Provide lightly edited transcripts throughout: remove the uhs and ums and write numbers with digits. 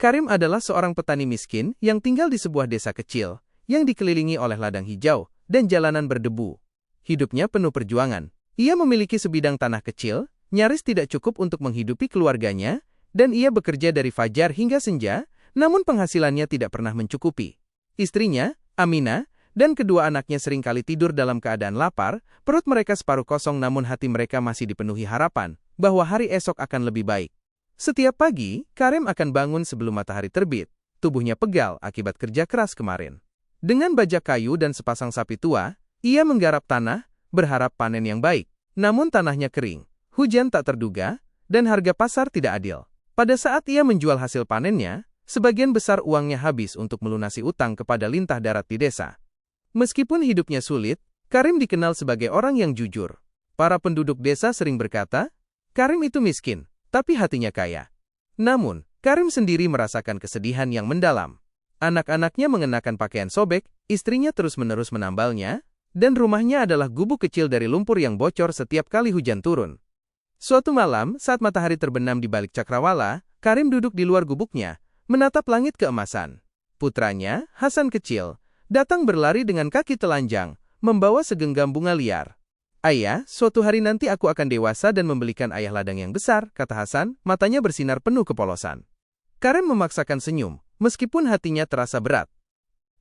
Karim adalah seorang petani miskin yang tinggal di sebuah desa kecil, yang dikelilingi oleh ladang hijau dan jalanan berdebu. Hidupnya penuh perjuangan. Ia memiliki sebidang tanah kecil, nyaris tidak cukup untuk menghidupi keluarganya, dan ia bekerja dari fajar hingga senja, namun penghasilannya tidak pernah mencukupi. Istrinya, Aminah, dan kedua anaknya seringkali tidur dalam keadaan lapar, perut mereka separuh kosong namun hati mereka masih dipenuhi harapan bahwa hari esok akan lebih baik. Setiap pagi, Karim akan bangun sebelum matahari terbit. Tubuhnya pegal akibat kerja keras kemarin. Dengan bajak kayu dan sepasang sapi tua, ia menggarap tanah, berharap panen yang baik. Namun tanahnya kering, hujan tak terduga, dan harga pasar tidak adil. Pada saat ia menjual hasil panennya, sebagian besar uangnya habis untuk melunasi utang kepada lintah darat di desa. Meskipun hidupnya sulit, Karim dikenal sebagai orang yang jujur. Para penduduk desa sering berkata, Karim itu miskin, tapi hatinya kaya. Namun, Karim sendiri merasakan kesedihan yang mendalam. Anak-anaknya mengenakan pakaian sobek, istrinya terus-menerus menambalnya, dan rumahnya adalah gubuk kecil dari lumpur yang bocor setiap kali hujan turun. Suatu malam, saat matahari terbenam di balik cakrawala, Karim duduk di luar gubuknya, menatap langit keemasan. Putranya, Hasan kecil, datang berlari dengan kaki telanjang, membawa segenggam bunga liar. Ayah, suatu hari nanti aku akan dewasa dan membelikan ayah ladang yang besar, kata Hasan, matanya bersinar penuh kepolosan. Karim memaksakan senyum, meskipun hatinya terasa berat.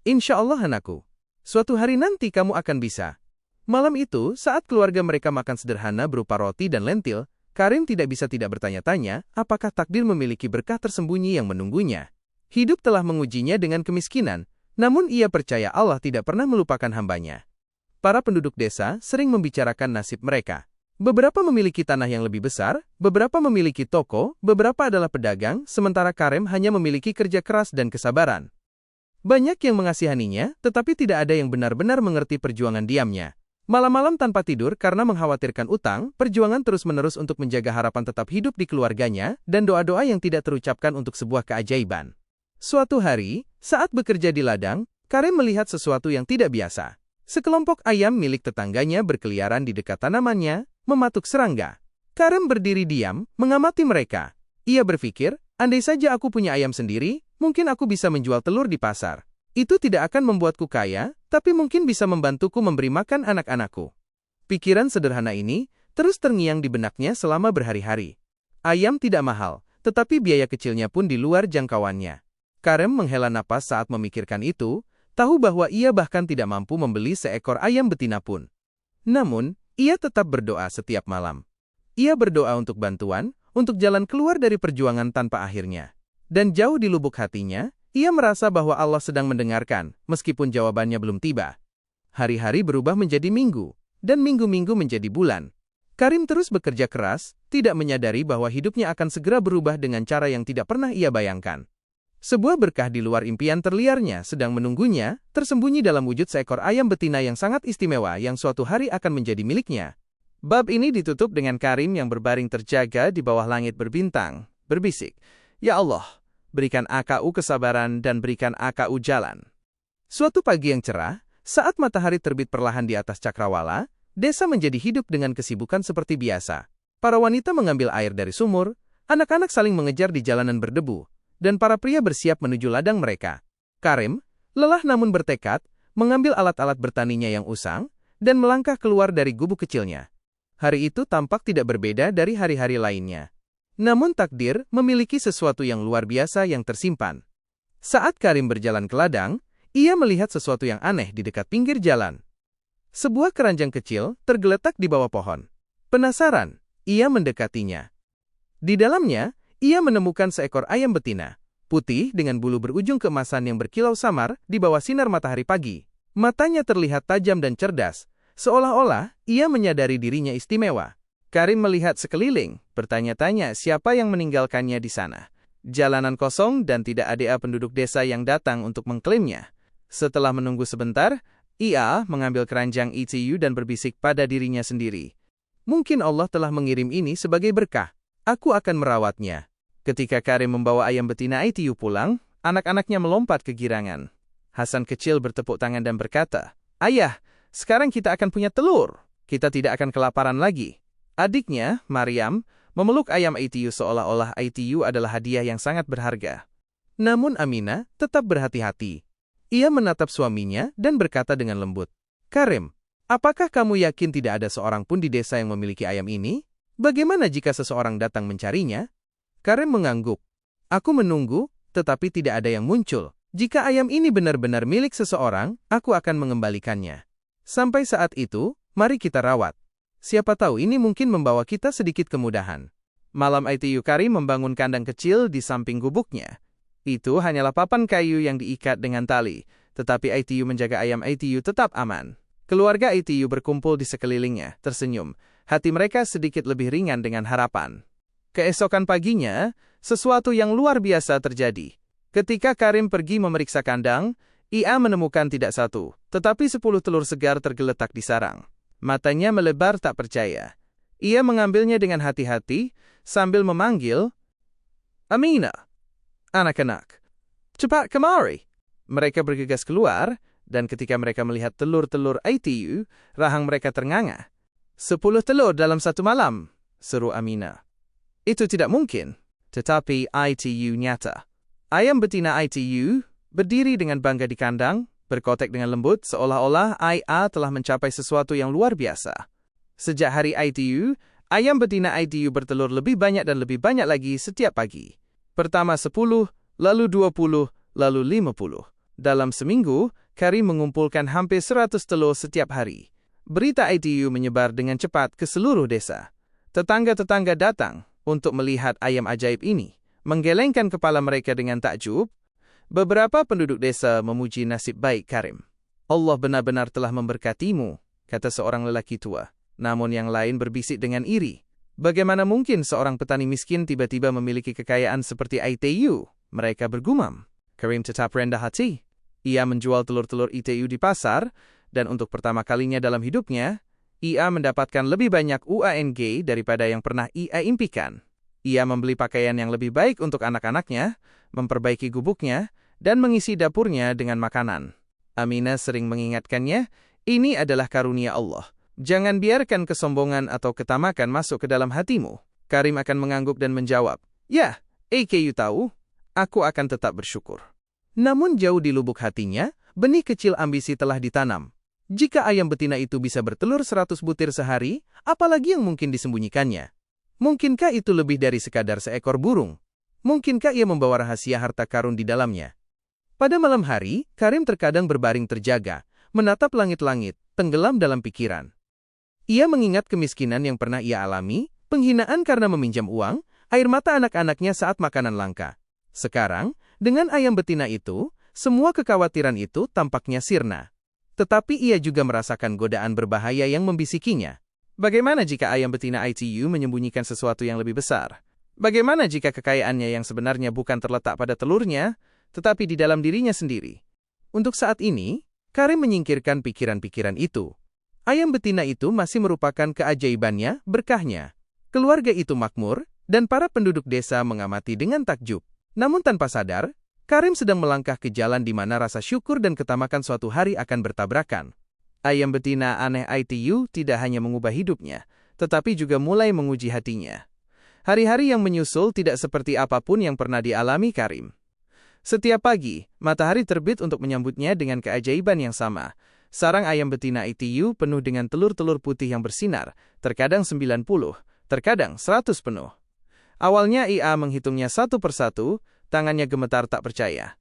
Insya Allah anakku, suatu hari nanti kamu akan bisa. Malam itu, saat keluarga mereka makan sederhana berupa roti dan lentil, Karim tidak bisa tidak bertanya-tanya, apakah takdir memiliki berkah tersembunyi yang menunggunya. Hidup telah mengujinya dengan kemiskinan, namun ia percaya Allah tidak pernah melupakan hambanya. Para penduduk desa sering membicarakan nasib mereka. Beberapa memiliki tanah yang lebih besar, beberapa memiliki toko, beberapa adalah pedagang, sementara Karim hanya memiliki kerja keras dan kesabaran. Banyak yang mengasihaninya, tetapi tidak ada yang benar-benar mengerti perjuangan diamnya. Malam-malam tanpa tidur karena mengkhawatirkan utang, perjuangan terus-menerus untuk menjaga harapan tetap hidup di keluarganya, dan doa-doa yang tidak terucapkan untuk sebuah keajaiban. Suatu hari, saat bekerja di ladang, Karim melihat sesuatu yang tidak biasa. Sekelompok ayam milik tetangganya berkeliaran di dekat tanamannya, mematuk serangga. Karim berdiri diam, mengamati mereka. Ia berpikir, andai saja aku punya ayam sendiri, mungkin aku bisa menjual telur di pasar. Itu tidak akan membuatku kaya, tapi mungkin bisa membantuku memberi makan anak-anakku. Pikiran sederhana ini terus terngiang di benaknya selama berhari-hari. Ayam tidak mahal, tetapi biaya kecilnya pun di luar jangkauannya. Karim menghela napas saat memikirkan itu, tahu bahwa ia bahkan tidak mampu membeli seekor ayam betina pun. Namun, ia tetap berdoa setiap malam. Ia berdoa untuk bantuan, untuk jalan keluar dari perjuangan tanpa akhirnya. Dan jauh di lubuk hatinya, ia merasa bahwa Allah sedang mendengarkan, meskipun jawabannya belum tiba. Hari-hari berubah menjadi minggu, dan minggu-minggu menjadi bulan. Karim terus bekerja keras, tidak menyadari bahwa hidupnya akan segera berubah dengan cara yang tidak pernah ia bayangkan. Sebuah berkah di luar impian terliarnya sedang menunggunya, tersembunyi dalam wujud seekor ayam betina yang sangat istimewa yang suatu hari akan menjadi miliknya. Bab ini ditutup dengan Karim yang berbaring terjaga di bawah langit berbintang, berbisik, "Ya Allah, berikan AKU kesabaran dan berikan AKU jalan." Suatu pagi yang cerah, saat matahari terbit perlahan di atas cakrawala, desa menjadi hidup dengan kesibukan seperti biasa. Para wanita mengambil air dari sumur, anak-anak saling mengejar di jalanan berdebu, dan para pria bersiap menuju ladang mereka. Karim, lelah namun bertekad, mengambil alat-alat bertaninya yang usang, dan melangkah keluar dari gubuk kecilnya. Hari itu tampak tidak berbeda dari hari-hari lainnya. Namun takdir memiliki sesuatu yang luar biasa yang tersimpan. Saat Karim berjalan ke ladang, ia melihat sesuatu yang aneh di dekat pinggir jalan. Sebuah keranjang kecil tergeletak di bawah pohon. Penasaran, ia mendekatinya. Di dalamnya, ia menemukan seekor ayam betina, putih dengan bulu berujung keemasan yang berkilau samar di bawah sinar matahari pagi. Matanya terlihat tajam dan cerdas, seolah-olah ia menyadari dirinya istimewa. Karim melihat sekeliling, bertanya-tanya siapa yang meninggalkannya di sana. Jalanan kosong dan tidak ada penduduk desa yang datang untuk mengklaimnya. Setelah menunggu sebentar, ia mengambil keranjang itu dan berbisik pada dirinya sendiri. Mungkin Allah telah mengirim ini sebagai berkah. Aku akan merawatnya. Ketika Karim membawa ayam betina itu pulang, anak-anaknya melompat kegirangan. Hasan kecil bertepuk tangan dan berkata, "Ayah, sekarang kita akan punya telur. Kita tidak akan kelaparan lagi." Adiknya, Maryam, memeluk ayam itu seolah-olah itu adalah hadiah yang sangat berharga. Namun Aminah tetap berhati-hati. Ia menatap suaminya dan berkata dengan lembut, "Karim, apakah kamu yakin tidak ada seorang pun di desa yang memiliki ayam ini? Bagaimana jika seseorang datang mencarinya?" Karim mengangguk. "Aku menunggu, tetapi tidak ada yang muncul. Jika ayam ini benar-benar milik seseorang, aku akan mengembalikannya. Sampai saat itu, mari kita rawat. Siapa tahu ini mungkin membawa kita sedikit kemudahan." Malam itu Karim membangun kandang kecil di samping gubuknya. Itu hanyalah papan kayu yang diikat dengan tali, tetapi ITU menjaga ayam ITU tetap aman. Keluarga ITU berkumpul di sekelilingnya, tersenyum. Hati mereka sedikit lebih ringan dengan harapan. Keesokan paginya, sesuatu yang luar biasa terjadi. Ketika Karim pergi memeriksa kandang, ia menemukan tidak satu, tetapi 10 telur segar tergeletak di sarang. Matanya melebar tak percaya. Ia mengambilnya dengan hati-hati, sambil memanggil, "Aminah! Anak-anak, cepat kemari." Mereka bergegas keluar, dan ketika mereka melihat telur-telur ITU, rahang mereka ternganga. 10 telur dalam satu malam, seru Aminah. Itu tidak mungkin, tetapi ITU nyata. Ayam betina ITU berdiri dengan bangga di kandang, berkotek dengan lembut seolah-olah IA telah mencapai sesuatu yang luar biasa. Sejak hari ITU, ayam betina ITU bertelur lebih banyak dan lebih banyak lagi setiap pagi. Pertama 10, lalu 20, lalu 50. Dalam seminggu, Karim mengumpulkan hampir 100 telur setiap hari. Berita ITU menyebar dengan cepat ke seluruh desa. Tetangga-tetangga datang untuk melihat ayam ajaib ini, menggelengkan kepala mereka dengan takjub. Beberapa penduduk desa memuji nasib baik Karim. "Allah benar-benar telah memberkatimu," kata seorang lelaki tua. Namun yang lain berbisik dengan iri. "Bagaimana mungkin seorang petani miskin tiba-tiba memiliki kekayaan seperti ITU?" Mereka bergumam. Karim tetap rendah hati. Ia menjual telur-telur ITU di pasar, dan untuk pertama kalinya dalam hidupnya, ia mendapatkan lebih banyak UANG daripada yang pernah ia impikan. Ia membeli pakaian yang lebih baik untuk anak-anaknya, memperbaiki gubuknya, dan mengisi dapurnya dengan makanan. Aminah sering mengingatkannya, ini adalah karunia Allah. Jangan biarkan kesombongan atau ketamakan masuk ke dalam hatimu. Karim akan mengangguk dan menjawab, "Ya, AKU tahu, aku akan tetap bersyukur." Namun jauh di lubuk hatinya, benih kecil ambisi telah ditanam. Jika ayam betina itu bisa bertelur 100 butir sehari, apalagi yang mungkin disembunyikannya? Mungkinkah itu lebih dari sekadar seekor burung? Mungkinkah ia membawa rahasia harta karun di dalamnya? Pada malam hari, Karim terkadang berbaring terjaga, menatap langit-langit, tenggelam dalam pikiran. Ia mengingat kemiskinan yang pernah ia alami, penghinaan karena meminjam uang, air mata anak-anaknya saat makanan langka. Sekarang, dengan ayam betina itu, semua kekhawatiran itu tampaknya sirna. Tetapi ia juga merasakan godaan berbahaya yang membisikinya. Bagaimana jika ayam betina ITU menyembunyikan sesuatu yang lebih besar? Bagaimana jika kekayaannya yang sebenarnya bukan terletak pada telurnya, tetapi di dalam dirinya sendiri? Untuk saat ini, Karim menyingkirkan pikiran-pikiran itu. Ayam betina itu masih merupakan keajaibannya, berkahnya. Keluarga itu makmur, dan para penduduk desa mengamati dengan takjub. Namun tanpa sadar, Karim sedang melangkah ke jalan di mana rasa syukur dan ketamakan suatu hari akan bertabrakan. Ayam betina aneh ITU tidak hanya mengubah hidupnya, tetapi juga mulai menguji hatinya. Hari-hari yang menyusul tidak seperti apapun yang pernah dialami Karim. Setiap pagi, matahari terbit untuk menyambutnya dengan keajaiban yang sama. Sarang ayam betina ITU penuh dengan telur-telur putih yang bersinar, terkadang 90, terkadang 100 penuh. Awalnya ia menghitungnya satu persatu, tangannya gemetar tak percaya.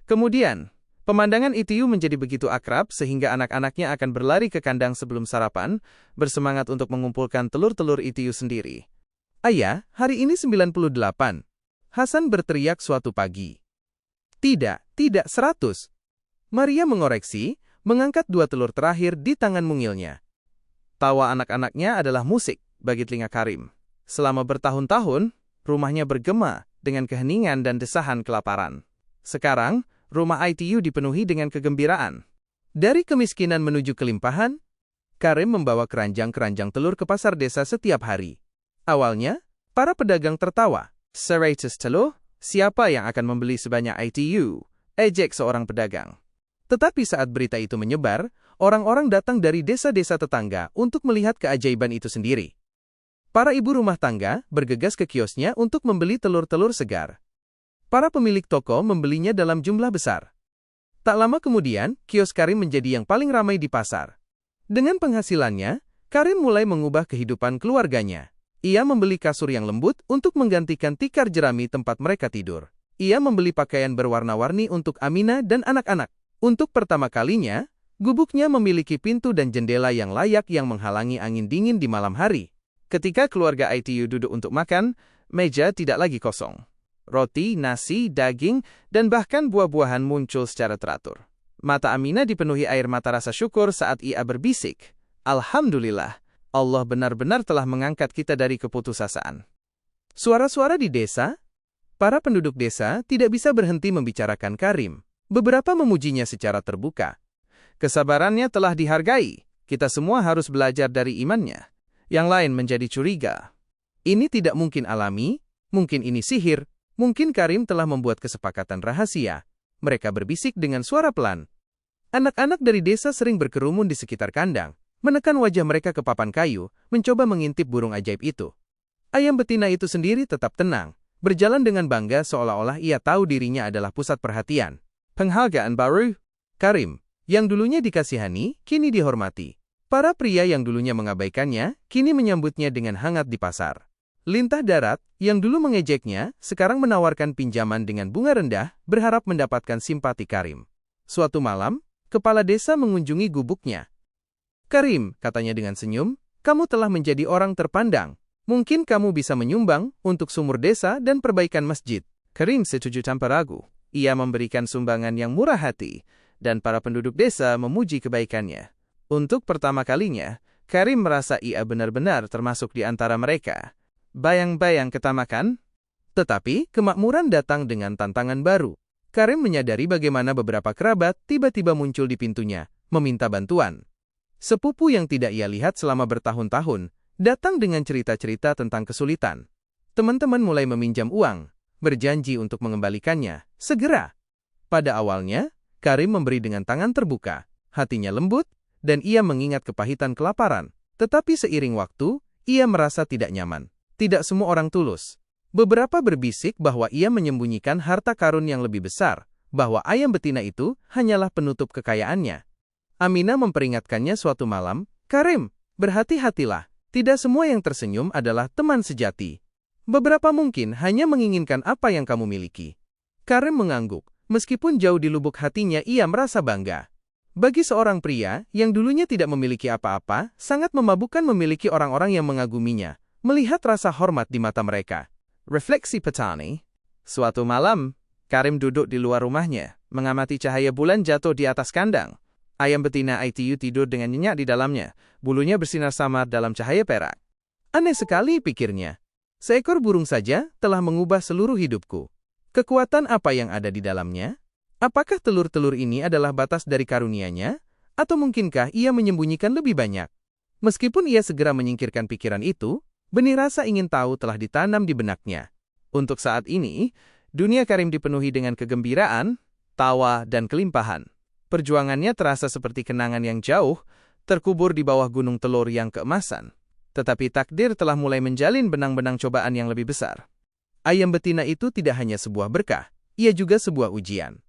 Kemudian, pemandangan ITU menjadi begitu akrab sehingga anak-anaknya akan berlari ke kandang sebelum sarapan, bersemangat untuk mengumpulkan telur-telur ITU sendiri. "Ayah, hari ini 98. Hasan berteriak suatu pagi. Tidak 100. Maria mengoreksi, mengangkat 2 telur terakhir di tangan mungilnya. Tawa anak-anaknya adalah musik bagi telinga Karim. Selama bertahun-tahun, rumahnya bergema dengan keheningan dan desahan kelaparan. Sekarang, rumah ITU dipenuhi dengan kegembiraan. Dari kemiskinan menuju kelimpahan, Karim membawa keranjang-keranjang telur ke pasar desa setiap hari. Awalnya, para pedagang tertawa. 100 telur? Siapa yang akan membeli sebanyak ITU? Ejek seorang pedagang. Tetapi saat berita itu menyebar, orang-orang datang dari desa-desa tetangga untuk melihat keajaiban itu sendiri. Para ibu rumah tangga bergegas ke kiosnya untuk membeli telur-telur segar. Para pemilik toko membelinya dalam jumlah besar. Tak lama kemudian, kios Karim menjadi yang paling ramai di pasar. Dengan penghasilannya, Karim mulai mengubah kehidupan keluarganya. Ia membeli kasur yang lembut untuk menggantikan tikar jerami tempat mereka tidur. Ia membeli pakaian berwarna-warni untuk Aminah dan anak-anak. Untuk pertama kalinya, gubuknya memiliki pintu dan jendela yang layak yang menghalangi angin dingin di malam hari. Ketika keluarga ITU duduk untuk makan, meja tidak lagi kosong. Roti, nasi, daging, dan bahkan buah-buahan muncul secara teratur. Mata Aminah dipenuhi air mata rasa syukur saat ia berbisik, "Alhamdulillah, Allah benar-benar telah mengangkat kita dari keputusasaan." Suara-suara di desa, para penduduk desa tidak bisa berhenti membicarakan Karim. Beberapa memujinya secara terbuka. Kesabarannya telah dihargai, kita semua harus belajar dari imannya. Yang lain menjadi curiga. Ini tidak mungkin alami, mungkin ini sihir, mungkin Karim telah membuat kesepakatan rahasia. Mereka berbisik dengan suara pelan. Anak-anak dari desa sering berkerumun di sekitar kandang, menekan wajah mereka ke papan kayu, mencoba mengintip burung ajaib itu. Ayam betina itu sendiri tetap tenang, berjalan dengan bangga seolah-olah ia tahu dirinya adalah pusat perhatian. Penghargaan baru, Karim, yang dulunya dikasihani, kini dihormati. Para pria yang dulunya mengabaikannya, kini menyambutnya dengan hangat di pasar. Lintah darat, yang dulu mengejeknya, sekarang menawarkan pinjaman dengan bunga rendah, berharap mendapatkan simpati Karim. Suatu malam, kepala desa mengunjungi gubuknya. "Karim," katanya dengan senyum, "kamu telah menjadi orang terpandang. Mungkin kamu bisa menyumbang untuk sumur desa dan perbaikan masjid." Karim setuju tanpa ragu. Ia memberikan sumbangan yang murah hati, dan para penduduk desa memuji kebaikannya. Untuk pertama kalinya, Karim merasa ia benar-benar termasuk di antara mereka. Bayang-bayang ketamakan, tetapi kemakmuran datang dengan tantangan baru. Karim menyadari bagaimana beberapa kerabat tiba-tiba muncul di pintunya, meminta bantuan. Sepupu yang tidak ia lihat selama bertahun-tahun, datang dengan cerita-cerita tentang kesulitan. Teman-teman mulai meminjam uang, berjanji untuk mengembalikannya, segera. Pada awalnya, Karim memberi dengan tangan terbuka, hatinya lembut, dan ia mengingat kepahitan kelaparan. Tetapi seiring waktu, ia merasa tidak nyaman. Tidak semua orang tulus. Beberapa berbisik bahwa ia menyembunyikan harta karun yang lebih besar, bahwa ayam betina itu hanyalah penutup kekayaannya. Aminah memperingatkannya suatu malam, "Karim, berhati-hatilah. Tidak semua yang tersenyum adalah teman sejati. Beberapa mungkin hanya menginginkan apa yang kamu miliki." Karim mengangguk. Meskipun jauh di lubuk hatinya ia merasa bangga. Bagi seorang pria yang dulunya tidak memiliki apa-apa, sangat memabukkan memiliki orang-orang yang mengaguminya. Melihat rasa hormat di mata mereka. Refleksi petani. Suatu malam, Karim duduk di luar rumahnya, mengamati cahaya bulan jatuh di atas kandang. Ayam betina ITU tidur dengan nyenyak di dalamnya, bulunya bersinar samar dalam cahaya perak. Aneh sekali, pikirnya. Seekor burung saja telah mengubah seluruh hidupku. Kekuatan apa yang ada di dalamnya? Apakah telur-telur ini adalah batas dari karunia-Nya? Atau mungkinkah ia menyembunyikan lebih banyak? Meskipun ia segera menyingkirkan pikiran itu, benih rasa ingin tahu telah ditanam di benaknya. Untuk saat ini, dunia Karim dipenuhi dengan kegembiraan, tawa, dan kelimpahan. Perjuangannya terasa seperti kenangan yang jauh, terkubur di bawah gunung telur yang keemasan. Tetapi takdir telah mulai menjalin benang-benang cobaan yang lebih besar. Ayam betina itu tidak hanya sebuah berkah, ia juga sebuah ujian.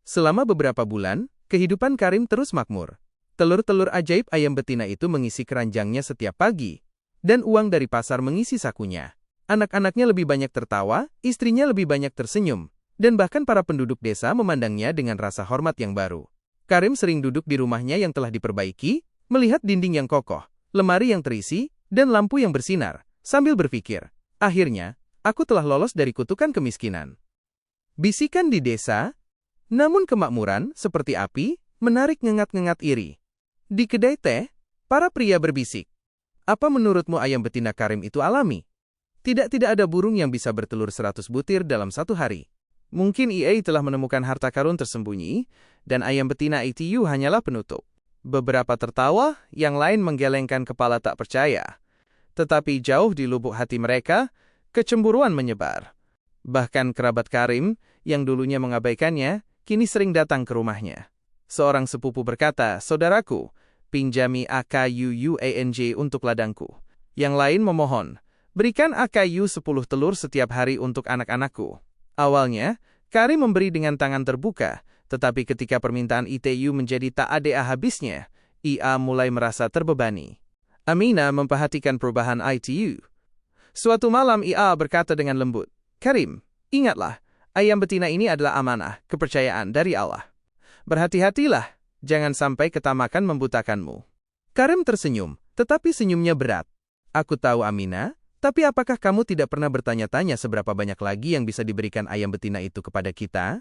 Selama beberapa bulan, kehidupan Karim terus makmur. Telur-telur ajaib ayam betina itu mengisi keranjangnya setiap pagi, dan uang dari pasar mengisi sakunya. Anak-anaknya lebih banyak tertawa, istrinya lebih banyak tersenyum, dan bahkan para penduduk desa memandangnya dengan rasa hormat yang baru. Karim sering duduk di rumahnya yang telah diperbaiki, melihat dinding yang kokoh, lemari yang terisi, dan lampu yang bersinar, sambil berpikir, "Akhirnya, aku telah lolos dari kutukan kemiskinan." Bisikan di desa, namun kemakmuran, seperti api, menarik ngengat-ngengat iri. Di kedai teh, para pria berbisik. "Apa menurutmu ayam betina Karim itu alami? Tidak ada burung yang bisa bertelur 100 butir dalam satu hari. Mungkin ia telah menemukan harta karun tersembunyi, dan ayam betina ITU hanyalah penutup." Beberapa tertawa, yang lain menggelengkan kepala tak percaya. Tetapi jauh di lubuk hati mereka, kecemburuan menyebar. Bahkan kerabat Karim, yang dulunya mengabaikannya, kini sering datang ke rumahnya. Seorang sepupu berkata, "Saudaraku, pinjami AKUUANJ untuk ladangku." Yang lain memohon, "Berikan AKU 10 telur setiap hari untuk anak-anakku." Awalnya, Karim memberi dengan tangan terbuka, tetapi ketika permintaan ITU menjadi tak ada habisnya, ia mulai merasa terbebani. Aminah memperhatikan perubahan ITU. Suatu malam ia berkata dengan lembut, "Karim, ingatlah, ayam betina ini adalah amanah, kepercayaan dari Allah. Berhati-hatilah, jangan sampai ketamakan membutakanmu." Karim tersenyum, tetapi senyumnya berat. "Aku tahu Aminah, tapi apakah kamu tidak pernah bertanya-tanya seberapa banyak lagi yang bisa diberikan ayam betina itu kepada kita?"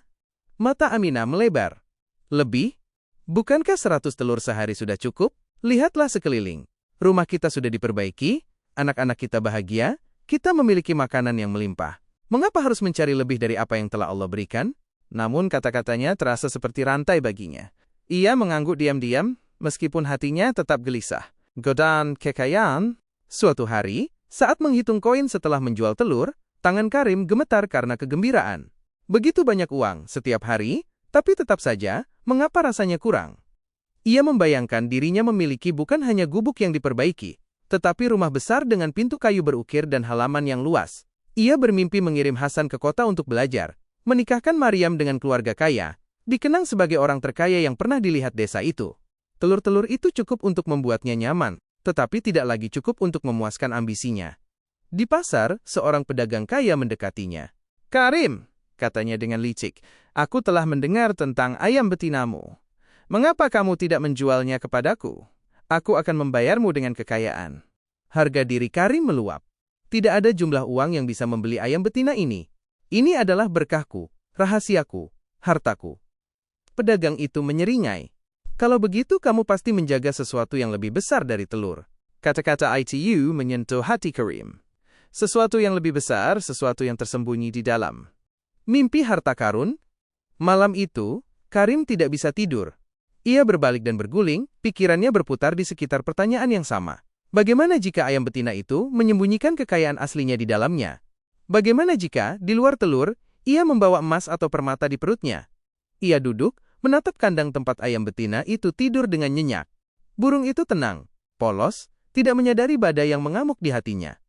Mata Aminah melebar. "Lebih? Bukankah 100 telur sehari sudah cukup? Lihatlah sekeliling. Rumah kita sudah diperbaiki, anak-anak kita bahagia, kita memiliki makanan yang melimpah. Mengapa harus mencari lebih dari apa yang telah Allah berikan?" Namun kata-katanya terasa seperti rantai baginya. Ia mengangguk diam-diam, meskipun hatinya tetap gelisah. Godaan kekayaan. Suatu hari, saat menghitung koin setelah menjual telur, tangan Karim gemetar karena kegembiraan. Begitu banyak uang setiap hari, tapi tetap saja, mengapa rasanya kurang? Ia membayangkan dirinya memiliki bukan hanya gubuk yang diperbaiki, tetapi rumah besar dengan pintu kayu berukir dan halaman yang luas. Ia bermimpi mengirim Hasan ke kota untuk belajar, menikahkan Maryam dengan keluarga kaya, dikenang sebagai orang terkaya yang pernah dilihat desa itu. Telur-telur itu cukup untuk membuatnya nyaman, tetapi tidak lagi cukup untuk memuaskan ambisinya. Di pasar, seorang pedagang kaya mendekatinya. "Karim," katanya dengan licik, "aku telah mendengar tentang ayam betinamu. Mengapa kamu tidak menjualnya kepadaku? Aku akan membayarmu dengan kekayaan." Harga diri Karim meluap. Tidak ada jumlah uang yang bisa membeli ayam betina ini. "Ini adalah berkahku, rahasiaku, hartaku." Pedagang itu menyeringai. "Kalau begitu kamu pasti menjaga sesuatu yang lebih besar dari telur." Kata-kata ITU menyentuh hati Karim. Sesuatu yang lebih besar, sesuatu yang tersembunyi di dalam. Mimpi harta karun? Malam itu, Karim tidak bisa tidur. Ia berbalik dan berguling, pikirannya berputar di sekitar pertanyaan yang sama. Bagaimana jika ayam betina itu menyembunyikan kekayaan aslinya di dalamnya? Bagaimana jika, di luar telur, ia membawa emas atau permata di perutnya? Ia duduk, menatap kandang tempat ayam betina itu tidur dengan nyenyak. Burung itu tenang, polos, tidak menyadari badai yang mengamuk di hatinya.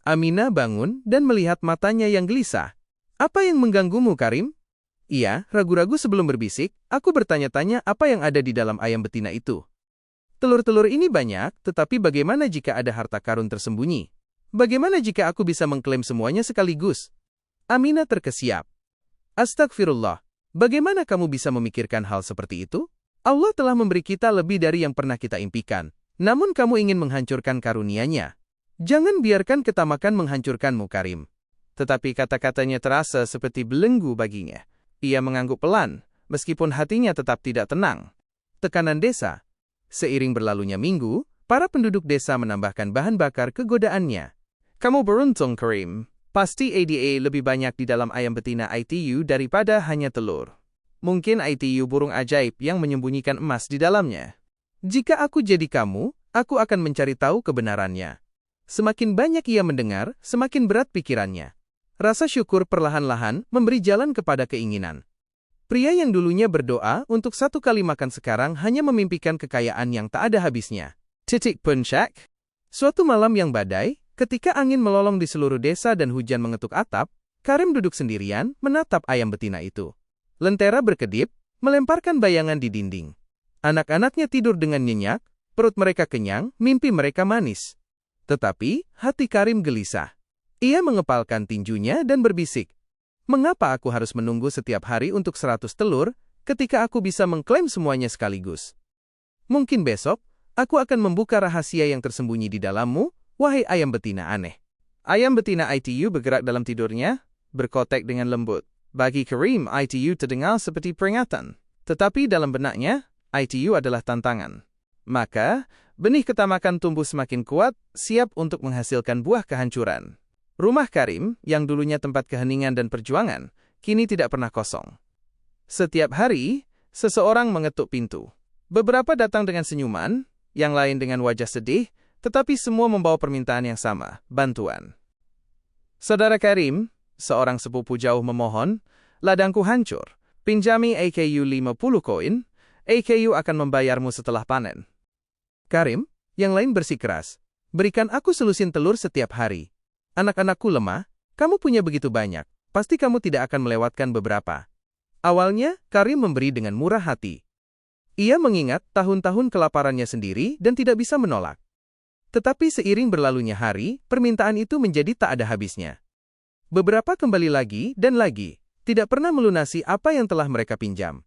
Aminah bangun dan melihat matanya yang gelisah. "Apa yang mengganggumu, Karim?" Ia ragu-ragu sebelum berbisik, "Aku bertanya-tanya apa yang ada di dalam ayam betina itu. Telur-telur ini banyak, tetapi bagaimana jika ada harta karun tersembunyi? Bagaimana jika aku bisa mengklaim semuanya sekaligus?" Aminah terkesiap. "Astagfirullah, bagaimana kamu bisa memikirkan hal seperti itu? Allah telah memberi kita lebih dari yang pernah kita impikan, namun kamu ingin menghancurkan karunia-Nya. Jangan biarkan ketamakan menghancurkanmu, Karim." Tetapi kata-katanya terasa seperti belenggu baginya. Ia mengangguk pelan, meskipun hatinya tetap tidak tenang. Tekanan desa. Seiring berlalunya minggu, para penduduk desa menambahkan bahan bakar ke godaannya. "Kamu beruntung, Karim. Pasti ADA lebih banyak di dalam ayam betina ITU daripada hanya telur. Mungkin ITU burung ajaib yang menyembunyikan emas di dalamnya. Jika aku jadi kamu, aku akan mencari tahu kebenarannya." Semakin banyak ia mendengar, semakin berat pikirannya. Rasa syukur perlahan-lahan memberi jalan kepada keinginan. Pria yang dulunya berdoa untuk satu kali makan sekarang hanya memimpikan kekayaan yang tak ada habisnya. Titik puncak. Suatu malam yang badai, ketika angin melolong di seluruh desa dan hujan mengetuk atap, Karim duduk sendirian menatap ayam betina itu. Lentera berkedip, melemparkan bayangan di dinding. Anak-anaknya tidur dengan nyenyak, perut mereka kenyang, mimpi mereka manis. Tetapi, hati Karim gelisah. Ia mengepalkan tinjunya dan berbisik, "Mengapa aku harus menunggu setiap hari untuk 100 telur, ketika aku bisa mengklaim semuanya sekaligus? Mungkin besok, aku akan membuka rahasia yang tersembunyi di dalammu, wahai ayam betina aneh." Ayam betina ITU bergerak dalam tidurnya, berkotek dengan lembut. Bagi Karim, ITU terdengar seperti peringatan. Tetapi dalam benaknya, ITU adalah tantangan. Maka, benih ketamakan tumbuh semakin kuat, siap untuk menghasilkan buah kehancuran. Rumah Karim, yang dulunya tempat keheningan dan perjuangan, kini tidak pernah kosong. Setiap hari, seseorang mengetuk pintu. Beberapa datang dengan senyuman, yang lain dengan wajah sedih, tetapi semua membawa permintaan yang sama, bantuan. "Saudara Karim," seorang sepupu jauh memohon, "ladangku hancur. Pinjami AKU 50 koin, AKU akan membayarmu setelah panen." Karim, yang lain bersikeras, "Berikan aku selusin telur setiap hari. Anak-anakku lemah, kamu punya begitu banyak. pasti kamu tidak akan melewatkan beberapa. Awalnya, Karim memberi dengan murah hati. Ia mengingat tahun-tahun kelaparannya sendiri dan tidak bisa menolak. Tetapi seiring berlalunya hari, permintaan itu menjadi tak ada habisnya. Beberapa kembali lagi dan lagi, tidak pernah melunasi apa yang telah mereka pinjam.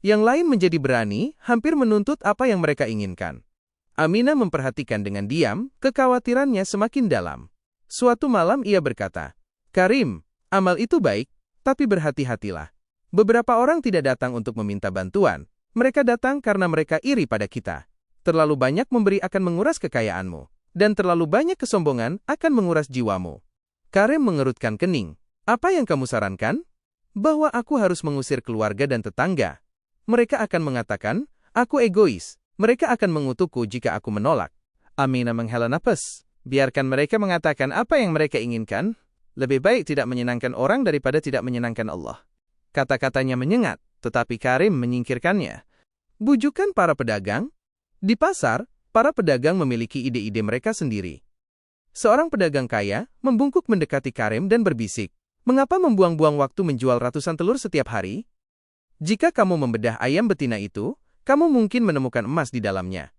Yang lain menjadi berani, hampir menuntut apa yang mereka inginkan. Aminah memperhatikan dengan diam, kekhawatirannya semakin dalam. Suatu malam ia berkata, "Karim, amal itu baik, tapi berhati-hatilah. Beberapa orang tidak datang untuk meminta bantuan. Mereka datang karena mereka iri pada kita. Terlalu banyak memberi akan menguras kekayaanmu, dan terlalu banyak kesombongan akan menguras jiwamu." Karim mengerutkan kening. "Apa yang kamu sarankan?" "Bahwa aku harus mengusir keluarga dan tetangga. Mereka akan mengatakan, aku egois. Mereka akan mengutukku jika aku menolak." Aminah menghela napas. Biarkan mereka mengatakan apa yang mereka inginkan. Lebih baik tidak menyenangkan orang daripada tidak menyenangkan Allah. Kata-katanya menyengat, tetapi Karim menyingkirkannya. Bujukan para pedagang. Di pasar, para pedagang memiliki ide-ide mereka sendiri. Seorang pedagang kaya membungkuk mendekati Karim dan berbisik, "Mengapa membuang-buang waktu menjual ratusan telur setiap hari? Jika kamu membedah ayam betina itu, kamu mungkin menemukan emas di dalamnya.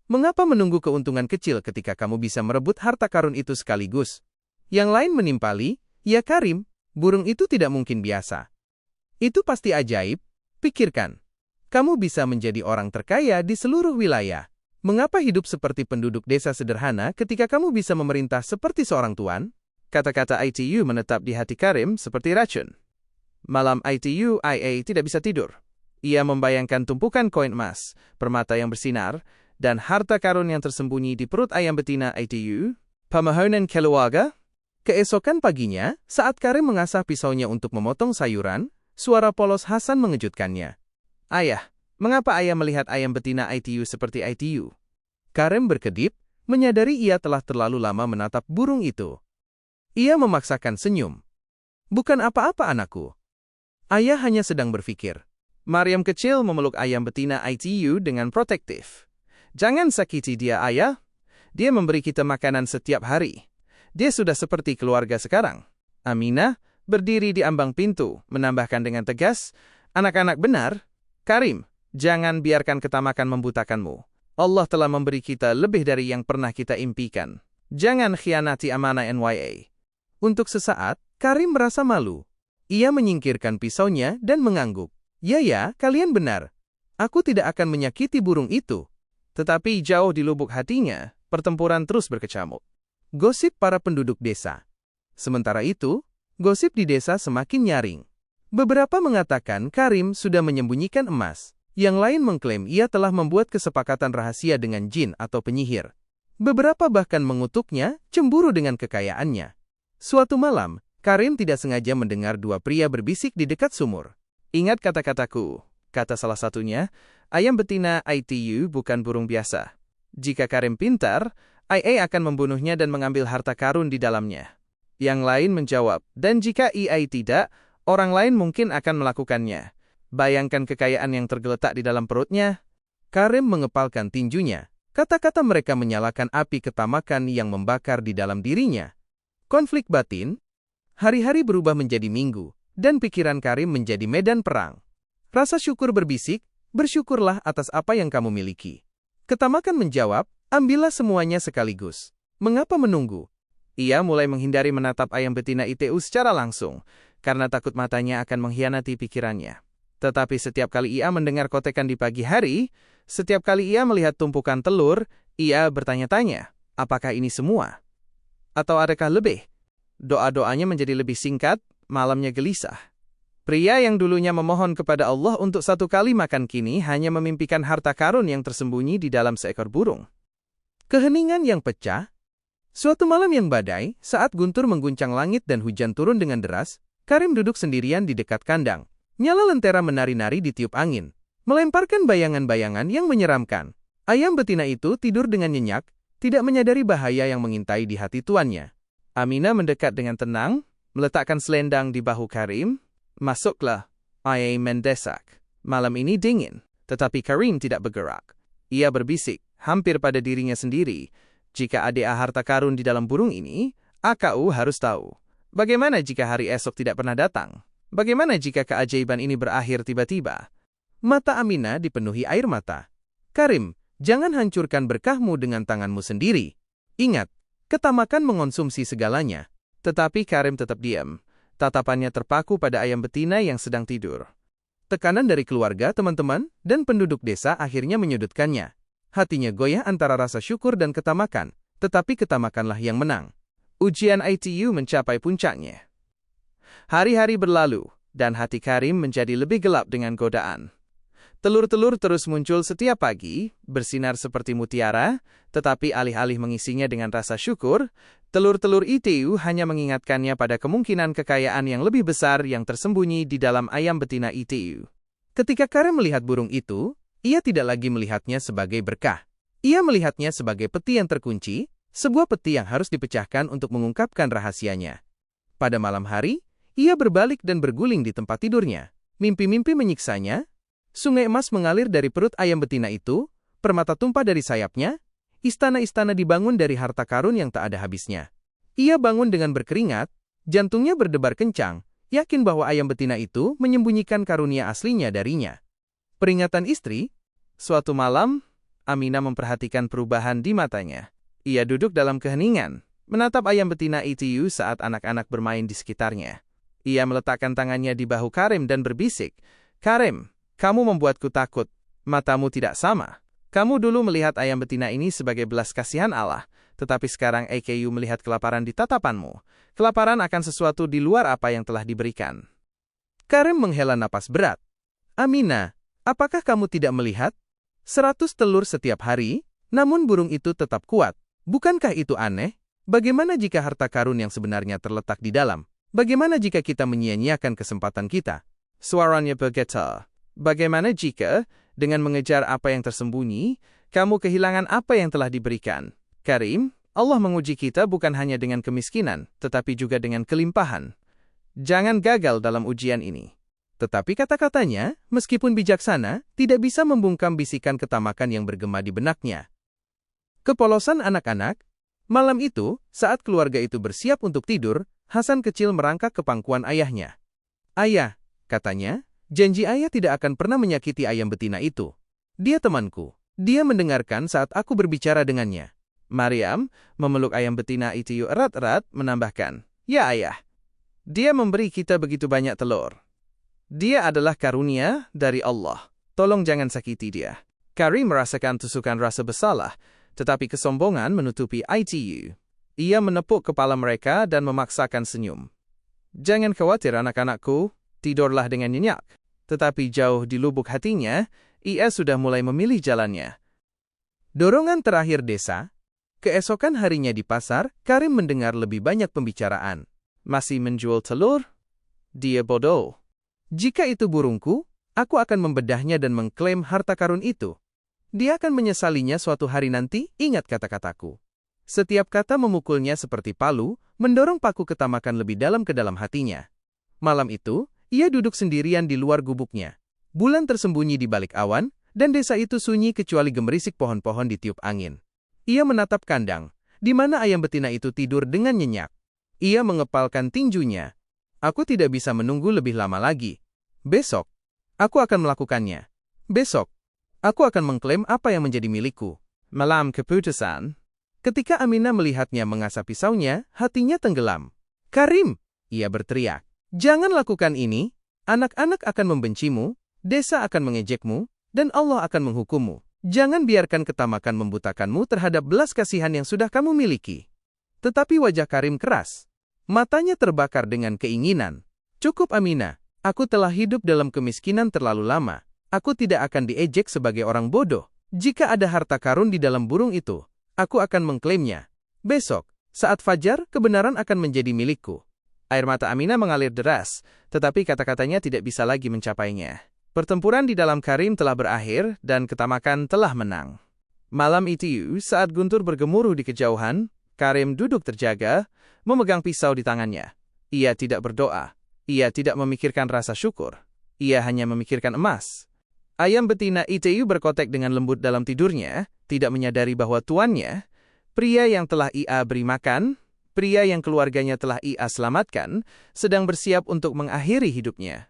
Mengapa menunggu keuntungan kecil ketika kamu bisa merebut harta karun itu sekaligus?" Yang lain menimpali, "Ya Karim, burung itu tidak mungkin biasa. Itu pasti ajaib. Pikirkan, kamu bisa menjadi orang terkaya di seluruh wilayah. Mengapa hidup seperti penduduk desa sederhana ketika kamu bisa memerintah seperti seorang tuan?" Kata-kata ITU menetap di hati Karim seperti racun. Malam ITU IA tidak bisa tidur. Ia membayangkan tumpukan koin emas, permata yang bersinar, dan harta karun yang tersembunyi di perut ayam betina ITU. Pemahonan keluarga. Keesokan paginya, saat Karim mengasah pisaunya untuk memotong sayuran, suara polos Hasan mengejutkannya. "Ayah, mengapa ayah melihat ayam betina ITU seperti ITU?" Karim berkedip, menyadari ia telah terlalu lama menatap burung itu. Ia memaksakan senyum. "Bukan apa-apa anakku. Ayah hanya sedang berpikir." Maryam kecil memeluk ayam betina ITU dengan protektif. "Jangan sakiti dia, ayah. Dia memberi kita makanan setiap hari. Dia sudah seperti keluarga sekarang." Aminah berdiri di ambang pintu, menambahkan dengan tegas, "Anak-anak benar. Karim, jangan biarkan ketamakan membutakanmu. Allah telah memberi kita lebih dari yang pernah kita impikan. Jangan khianati amanah NYA." Untuk sesaat, Karim merasa malu. Ia menyingkirkan pisaunya dan mengangguk. Ya, kalian benar. Aku tidak akan menyakiti burung itu." Tetapi jauh di lubuk hatinya, pertempuran terus berkecamuk. Gosip para penduduk desa. Sementara itu, gosip di desa semakin nyaring. Beberapa mengatakan Karim sudah menyembunyikan emas. Yang lain mengklaim ia telah membuat kesepakatan rahasia dengan jin atau penyihir. Beberapa bahkan mengutuknya, cemburu dengan kekayaannya. Suatu malam, Karim tidak sengaja mendengar dua pria berbisik di dekat sumur. "Ingat kata-kataku," kata salah satunya, "ayam betina ITU bukan burung biasa. Jika Karim pintar, IA akan membunuhnya dan mengambil harta karun di dalamnya." Yang lain menjawab, "Dan jika IA tidak, orang lain mungkin akan melakukannya. Bayangkan kekayaan yang tergeletak di dalam perutnya." Karim mengepalkan tinjunya. Kata-kata mereka menyalakan api ketamakan yang membakar di dalam dirinya. Konflik batin. Hari-hari berubah menjadi minggu, dan pikiran Karim menjadi medan perang. Rasa syukur berbisik, "Bersyukurlah atas apa yang kamu miliki." Ketamakan menjawab, "Ambillah semuanya sekaligus. Mengapa menunggu?" Ia mulai menghindari menatap ayam betina ITU secara langsung, karena takut matanya akan mengkhianati pikirannya. Tetapi setiap kali ia mendengar kotekan di pagi hari, setiap kali ia melihat tumpukan telur, ia bertanya-tanya, apakah ini semua? Atau adakah lebih? Doa-doanya menjadi lebih singkat, malamnya gelisah. Pria yang dulunya memohon kepada Allah untuk satu kali makan kini hanya memimpikan harta karun yang tersembunyi di dalam seekor burung. Keheningan yang pecah. Suatu malam yang badai, saat guntur mengguncang langit dan hujan turun dengan deras, Karim duduk sendirian di dekat kandang. Nyala lentera menari-nari di tiup angin, melemparkan bayangan-bayangan yang menyeramkan. Ayam betina itu tidur dengan nyenyak, tidak menyadari bahaya yang mengintai di hati tuannya. Aminah mendekat dengan tenang, meletakkan selendang di bahu Karim. "Masuklah," ia mendesak. Malam ini dingin, tetapi Karim tidak bergerak. Ia berbisik, hampir pada dirinya sendiri, "Jika ada harta karun di dalam burung ini, aku harus tahu. Bagaimana jika hari esok tidak pernah datang? Bagaimana jika keajaiban ini berakhir tiba-tiba? Mata Aminah dipenuhi air mata. Karim, jangan hancurkan berkahmu dengan tanganmu sendiri. Ingat, ketamakan mengonsumsi segalanya. Tetapi Karim tetap diam. Tatapannya terpaku pada ayam betina yang sedang tidur. Tekanan dari keluarga, teman-teman, dan penduduk desa akhirnya menyudutkannya. Hatinya goyah antara rasa syukur dan ketamakan, tetapi ketamakanlah yang menang. Ujian ITU mencapai puncaknya. Hari-hari berlalu, dan hati Karim menjadi lebih gelap dengan godaan. Telur-telur terus muncul setiap pagi, bersinar seperti mutiara, tetapi alih-alih mengisinya dengan rasa syukur, telur-telur ITU hanya mengingatkannya pada kemungkinan kekayaan yang lebih besar yang tersembunyi di dalam ayam betina ITU. Ketika Karim melihat burung itu, ia tidak lagi melihatnya sebagai berkah. Ia melihatnya sebagai peti yang terkunci, sebuah peti yang harus dipecahkan untuk mengungkapkan rahasianya. Pada malam hari, ia berbalik dan berguling di tempat tidurnya. Mimpi-mimpi menyiksanya. Sungai emas mengalir dari perut ayam betina itu, permata tumpah dari sayapnya, istana-istana dibangun dari harta karun yang tak ada habisnya. Ia bangun dengan berkeringat, jantungnya berdebar kencang, yakin bahwa ayam betina itu menyembunyikan karunia aslinya darinya. Peringatan istri, suatu malam, Aminah memperhatikan perubahan di matanya. Ia duduk dalam keheningan, menatap ayam betina ITU saat anak-anak bermain di sekitarnya. Ia meletakkan tangannya di bahu Karim dan berbisik, "Karim, kamu membuatku takut. Matamu tidak sama. Kamu dulu melihat ayam betina ini sebagai belas kasihan Allah, tetapi sekarang AKU melihat kelaparan di tatapanmu. Kelaparan akan sesuatu di luar apa yang telah diberikan." Karim menghela napas berat. "Aminah, apakah kamu tidak melihat? 100 telur setiap hari, namun burung itu tetap kuat. Bukankah itu aneh? Bagaimana jika harta karun yang sebenarnya terletak di dalam? Bagaimana jika kita menyia-nyiakan kesempatan kita?" Suaranya bergetar. Bagaimana jika, dengan mengejar apa yang tersembunyi, kamu kehilangan apa yang telah diberikan? Karim, Allah menguji kita bukan hanya dengan kemiskinan, tetapi juga dengan kelimpahan. Jangan gagal dalam ujian ini. Tetapi kata-katanya, meskipun bijaksana, tidak bisa membungkam bisikan ketamakan yang bergema di benaknya. Kepolosan anak-anak. Malam itu, saat keluarga itu bersiap untuk tidur, Hasan kecil merangkak ke pangkuan ayahnya. "Ayah," katanya, "janji ayah tidak akan pernah menyakiti ayam betina itu. Dia temanku. Dia mendengarkan saat aku berbicara dengannya." Maryam, memeluk ayam betina itu erat-erat, menambahkan, "Ya ayah, dia memberi kita begitu banyak telur. Dia adalah karunia dari Allah. Tolong jangan sakiti dia." Karim merasakan tusukan rasa bersalah, tetapi kesombongan menutupi ITU. Ia menepuk kepala mereka dan memaksakan senyum. "Jangan khawatir anak-anakku, tidurlah dengan nyenyak." Tetapi jauh di lubuk hatinya, ia sudah mulai memilih jalannya. Dorongan terakhir desa. Keesokan harinya di pasar, Karim mendengar lebih banyak pembicaraan. "Masih menjual telur? Dia bodoh. Jika itu burungku, aku akan membedahnya dan mengklaim harta karun itu. Dia akan menyesalinya suatu hari nanti, ingat kata-kataku." Setiap kata memukulnya seperti palu, mendorong paku ketamakan lebih dalam ke dalam hatinya. Malam itu, ia duduk sendirian di luar gubuknya. Bulan tersembunyi di balik awan, dan desa itu sunyi kecuali gemerisik pohon-pohon ditiup angin. Ia menatap kandang, di mana ayam betina itu tidur dengan nyenyak. Ia mengepalkan tinjunya. "Aku tidak bisa menunggu lebih lama lagi. Besok, aku akan melakukannya. Besok, aku akan mengklaim apa yang menjadi milikku." Malam keputusan. Ketika Aminah melihatnya mengasah pisaunya, hatinya tenggelam. "Karim!" ia berteriak. "Jangan lakukan ini. Anak-anak akan membencimu, desa akan mengejekmu, dan Allah akan menghukummu. Jangan biarkan ketamakan membutakanmu terhadap belas kasihan yang sudah kamu miliki." Tetapi wajah Karim keras. Matanya terbakar dengan keinginan. "Cukup Aminah, aku telah hidup dalam kemiskinan terlalu lama. Aku tidak akan diejek sebagai orang bodoh. Jika ada harta karun di dalam burung itu, aku akan mengklaimnya. Besok, saat fajar, kebenaran akan menjadi milikku." Air mata Aminah mengalir deras, tetapi kata-katanya tidak bisa lagi mencapainya. Pertempuran di dalam Karim telah berakhir, dan ketamakan telah menang. Malam itu, saat guntur bergemuruh di kejauhan, Karim duduk terjaga, memegang pisau di tangannya. Ia tidak berdoa. Ia tidak memikirkan rasa syukur. Ia hanya memikirkan emas. Ayam betina ITU berkotek dengan lembut dalam tidurnya, tidak menyadari bahwa tuannya, pria yang telah ia beri makan, pria yang keluarganya telah ia selamatkan, sedang bersiap untuk mengakhiri hidupnya.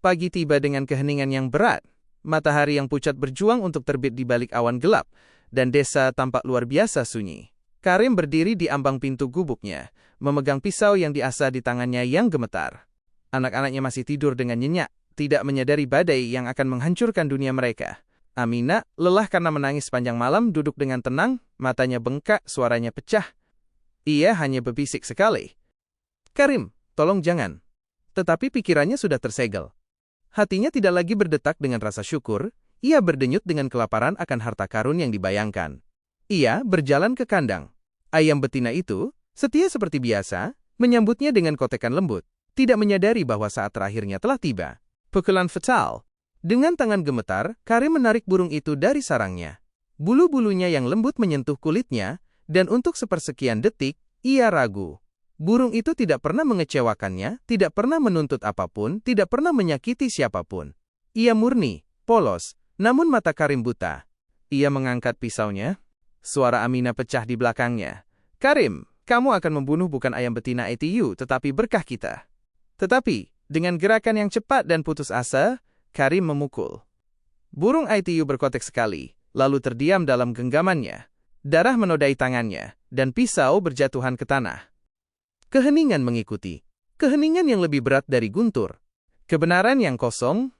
Pagi tiba dengan keheningan yang berat. Matahari yang pucat berjuang untuk terbit di balik awan gelap, dan desa tampak luar biasa sunyi. Karim berdiri di ambang pintu gubuknya, memegang pisau yang diasah di tangannya yang gemetar. Anak-anaknya masih tidur dengan nyenyak, tidak menyadari badai yang akan menghancurkan dunia mereka. Amina, lelah karena menangis sepanjang malam, duduk dengan tenang, matanya bengkak, suaranya pecah. Ia hanya berbisik sekali. "Karim, tolong jangan." Tetapi pikirannya sudah tersegel. Hatinya tidak lagi berdetak dengan rasa syukur, ia berdenyut dengan kelaparan akan harta karun yang dibayangkan. Ia berjalan ke kandang. Ayam betina itu, setia seperti biasa, menyambutnya dengan kotekan lembut, tidak menyadari bahwa saat terakhirnya telah tiba. Pukulan fatal. Dengan tangan gemetar, Karim menarik burung itu dari sarangnya. Bulu-bulunya yang lembut menyentuh kulitnya, dan untuk sepersekian detik, ia ragu. Burung itu tidak pernah mengecewakannya, tidak pernah menuntut apapun, tidak pernah menyakiti siapapun. Ia murni, polos, namun mata Karim buta. Ia mengangkat pisaunya. Suara Amina pecah di belakangnya. "Karim, kamu akan membunuh bukan ayam betina ITU, tetapi berkah kita." Tetapi, dengan gerakan yang cepat dan putus asa, Karim memukul. Burung ITU berkotek sekali, lalu terdiam dalam genggamannya. Darah menodai tangannya, dan pisau berjatuhan ke tanah. Keheningan mengikuti. Keheningan yang lebih berat dari guntur. Kebenaran yang kosong.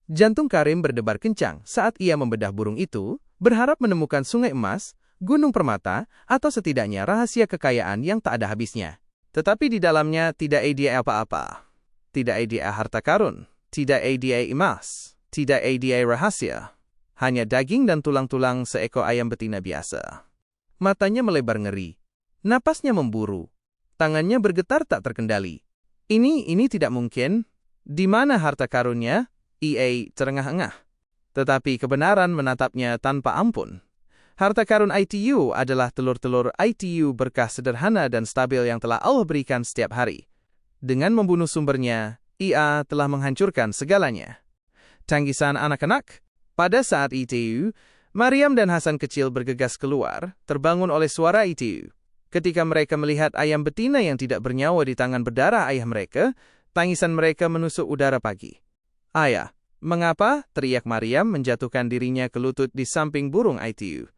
Jantung Karim berdebar kencang saat ia membedah burung itu, berharap menemukan sungai emas, gunung permata, atau setidaknya rahasia kekayaan yang tak ada habisnya. Tetapi di dalamnya tidak ada apa-apa. Tidak ada harta karun, tidak ada emas, tidak ada rahasia. Hanya daging dan tulang-tulang seekor ayam betina biasa. Matanya melebar ngeri. Napasnya memburu. Tangannya bergetar tak terkendali. Ini tidak mungkin. Di mana harta karunnya? Ia terengah-engah. Tetapi kebenaran menatapnya tanpa ampun. Harta karun ITU adalah telur-telur ITU berkah sederhana dan stabil yang telah Allah berikan setiap hari. Dengan membunuh sumbernya, ia telah menghancurkan segalanya. Tangisan anak-anak. Pada saat itu, Maryam dan Hasan kecil bergegas keluar, terbangun oleh suara itu. Ketika mereka melihat ayam betina yang tidak bernyawa di tangan berdarah ayah mereka, tangisan mereka menusuk udara pagi. "Ayah, mengapa?" teriak Maryam menjatuhkan dirinya ke lutut di samping burung ITU.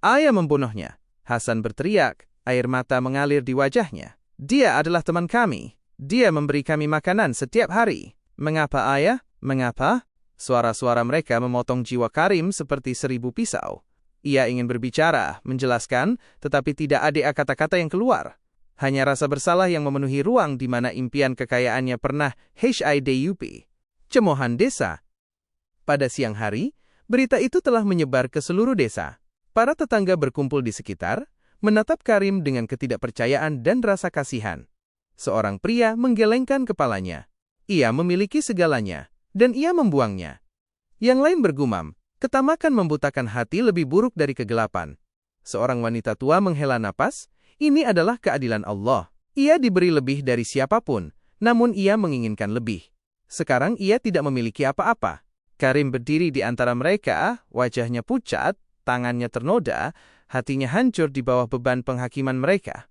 "Ayah membunuhnya," Hasan berteriak, air mata mengalir di wajahnya. "Dia adalah teman kami. Dia memberi kami makanan setiap hari." "Mengapa ayah? Mengapa?" Suara-suara mereka memotong jiwa Karim seperti 1000 pisau. Ia ingin berbicara, menjelaskan, tetapi tidak ada kata-kata yang keluar. Hanya rasa bersalah yang memenuhi ruang di mana impian kekayaannya pernah hidup. Cemohan desa. Pada siang hari, berita itu telah menyebar ke seluruh desa. Para tetangga berkumpul di sekitar, menatap Karim dengan ketidakpercayaan dan rasa kasihan. Seorang pria menggelengkan kepalanya. Ia memiliki segalanya, dan ia membuangnya. Yang lain bergumam, ketamakan membutakan hati lebih buruk dari kegelapan. Seorang wanita tua menghela napas, ini adalah keadilan Allah. Ia diberi lebih dari siapapun, namun ia menginginkan lebih. Sekarang ia tidak memiliki apa-apa. Karim berdiri di antara mereka, wajahnya pucat, tangannya ternoda, hatinya hancur di bawah beban penghakiman mereka.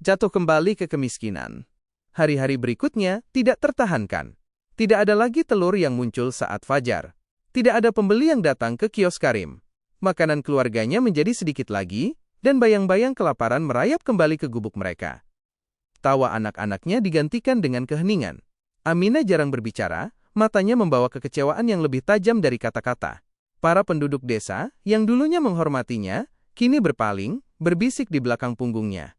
Jatuh kembali ke kemiskinan. Hari-hari berikutnya tidak tertahankan. Tidak ada lagi telur yang muncul saat fajar. Tidak ada pembeli yang datang ke kios Karim. Makanan keluarganya menjadi sedikit lagi, dan bayang-bayang kelaparan merayap kembali ke gubuk mereka. Tawa anak-anaknya digantikan dengan keheningan. Amina jarang berbicara, matanya membawa kekecewaan yang lebih tajam dari kata-kata. Para penduduk desa, yang dulunya menghormatinya, kini berpaling, berbisik di belakang punggungnya.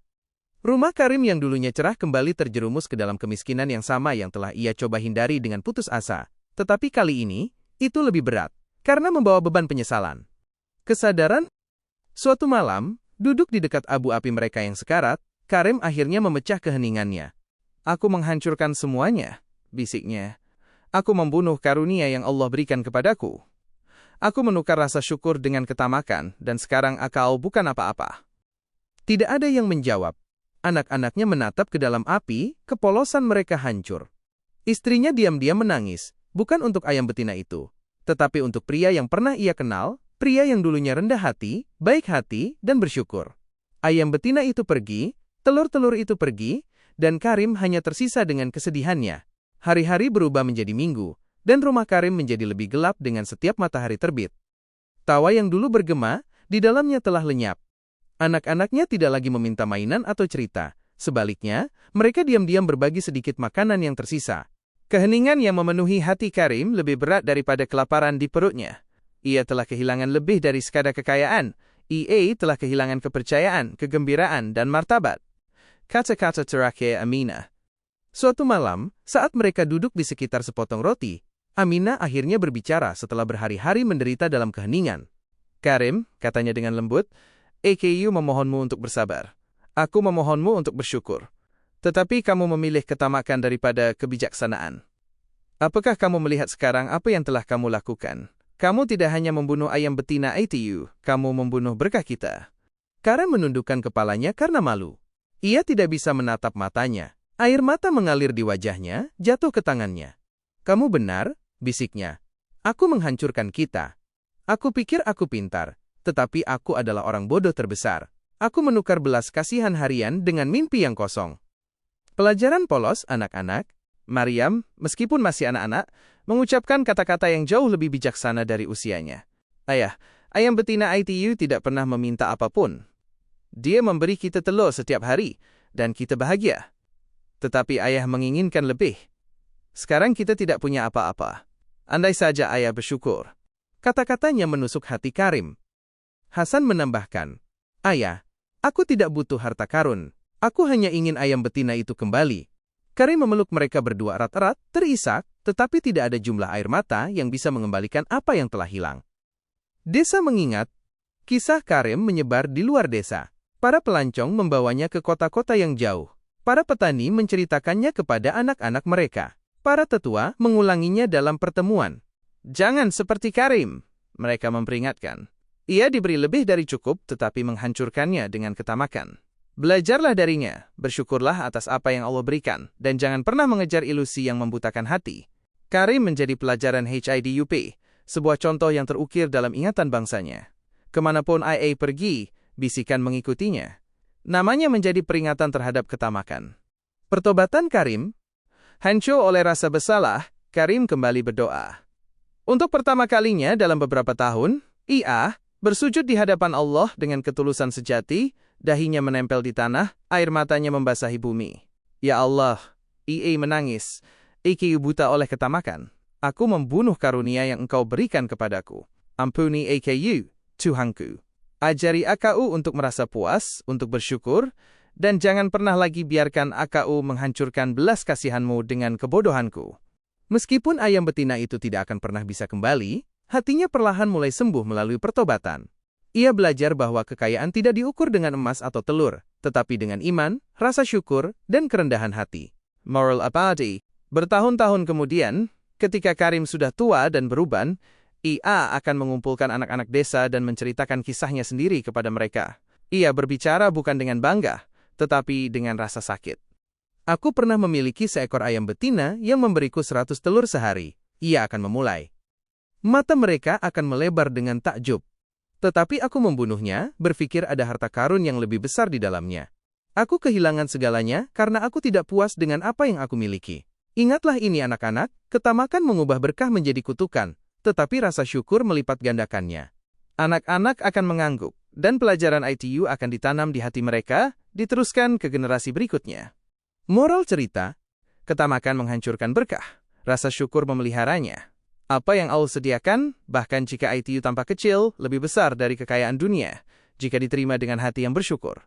Rumah Karim yang dulunya cerah kembali terjerumus ke dalam kemiskinan yang sama yang telah ia coba hindari dengan putus asa. Tetapi kali ini, itu lebih berat, karena membawa beban penyesalan. Kesadaran? Suatu malam, duduk di dekat abu api mereka yang sekarat, Karim akhirnya memecah keheningannya. "Aku menghancurkan semuanya," bisiknya. "Aku membunuh karunia yang Allah berikan kepadaku. Aku menukar rasa syukur dengan ketamakan, dan sekarang akal bukan apa-apa." Tidak ada yang menjawab. Anak-anaknya menatap ke dalam api, kepolosan mereka hancur. Istrinya diam-diam menangis, bukan untuk ayam betina itu, tetapi untuk pria yang pernah ia kenal, pria yang dulunya rendah hati, baik hati, dan bersyukur. Ayam betina itu pergi, Telur-telur itu pergi, dan Karim hanya tersisa dengan kesedihannya. Hari-hari berubah menjadi minggu, dan rumah Karim menjadi lebih gelap dengan setiap matahari terbit. Tawa yang dulu bergema, di dalamnya telah lenyap. Anak-anaknya tidak lagi meminta mainan atau cerita. Sebaliknya, mereka diam-diam berbagi sedikit makanan yang tersisa. Keheningan yang memenuhi hati Karim lebih berat daripada kelaparan di perutnya. Ia telah kehilangan lebih dari sekadar kekayaan. Ia telah kehilangan kepercayaan, kegembiraan, dan martabat. Kata-kata terakhir Aminah. Suatu malam, saat mereka duduk di sekitar sepotong roti, Aminah akhirnya berbicara setelah berhari-hari menderita dalam keheningan. Karim, katanya dengan lembut, "Aku memohonmu untuk bersabar. Aku memohonmu untuk bersyukur. Tetapi kamu memilih ketamakan daripada kebijaksanaan. Apakah kamu melihat sekarang apa yang telah kamu lakukan? Kamu tidak hanya membunuh ayam betina itu, kamu membunuh berkah kita." Karim menundukkan kepalanya karena malu. Ia tidak bisa menatap matanya. Air mata mengalir di wajahnya, jatuh ke tangannya. "Kamu benar," bisiknya. "Aku menghancurkan kita. Aku pikir aku pintar, tetapi aku adalah orang bodoh terbesar. Aku menukar belas kasihan harian dengan mimpi yang kosong." Pelajaran polos anak-anak. Maryam, meskipun masih anak-anak, mengucapkan kata-kata yang jauh lebih bijaksana dari usianya. "Ayah, ayam betina itu tidak pernah meminta apapun. Dia memberi kita telur setiap hari, dan kita bahagia. Tetapi ayah menginginkan lebih. Sekarang kita tidak punya apa-apa. Andai saja ayah bersyukur." Kata-katanya menusuk hati Karim. Hasan menambahkan, "Ayah, aku tidak butuh harta karun. Aku hanya ingin ayam betina itu kembali." Karim memeluk mereka berdua erat-erat, terisak, tetapi tidak ada jumlah air mata yang bisa mengembalikan apa yang telah hilang. Desa mengingat, kisah Karim menyebar di luar desa. Para pelancong membawanya ke kota-kota yang jauh. Para petani menceritakannya kepada anak-anak mereka. Para tetua mengulanginya dalam pertemuan. "Jangan seperti Karim," mereka memperingatkan. "Ia diberi lebih dari cukup tetapi menghancurkannya dengan ketamakan. Belajarlah darinya, bersyukurlah atas apa yang Allah berikan, dan jangan pernah mengejar ilusi yang membutakan hati." Karim menjadi pelajaran HIDUP, sebuah contoh yang terukir dalam ingatan bangsanya. Kemanapun IA pergi, bisikan mengikutinya. Namanya menjadi peringatan terhadap ketamakan. Pertobatan Karim. Hancur oleh rasa bersalah, Karim kembali berdoa. Untuk pertama kalinya dalam beberapa tahun, ia bersujud di hadapan Allah dengan ketulusan sejati, dahinya menempel di tanah, air matanya membasahi bumi. "Ya Allah," ia menangis, "Aku buta oleh ketamakan. Aku membunuh karunia yang Engkau berikan kepadaku. Ampuni aku, Tuhanku. Ajari aku untuk merasa puas, untuk bersyukur, dan jangan pernah lagi biarkan aku menghancurkan belas kasihan-Mu dengan kebodohanku." Meskipun ayam betina itu tidak akan pernah bisa kembali, hatinya perlahan mulai sembuh melalui pertobatan. Ia belajar bahwa kekayaan tidak diukur dengan emas atau telur, tetapi dengan iman, rasa syukur, dan kerendahan hati. Moral abadi. Bertahun-tahun kemudian, ketika Karim sudah tua dan beruban, ia akan mengumpulkan anak-anak desa dan menceritakan kisahnya sendiri kepada mereka. Ia berbicara bukan dengan bangga, tetapi dengan rasa sakit. "Aku pernah memiliki seekor ayam betina yang memberiku 100 telur sehari." Ia akan memulai. Mata mereka akan melebar dengan takjub. "Tetapi aku membunuhnya, berpikir ada harta karun yang lebih besar di dalamnya. Aku kehilangan segalanya karena aku tidak puas dengan apa yang aku miliki." Ingatlah ini anak-anak, ketamakan mengubah berkah menjadi kutukan, tetapi rasa syukur melipat gandakannya. Anak-anak akan mengangguk, dan pelajaran ITU akan ditanam di hati mereka, diteruskan ke generasi berikutnya. Moral cerita, ketamakan menghancurkan berkah, rasa syukur memeliharanya. Apa yang Allah sediakan, bahkan jika ITU tampak kecil, lebih besar dari kekayaan dunia, jika diterima dengan hati yang bersyukur.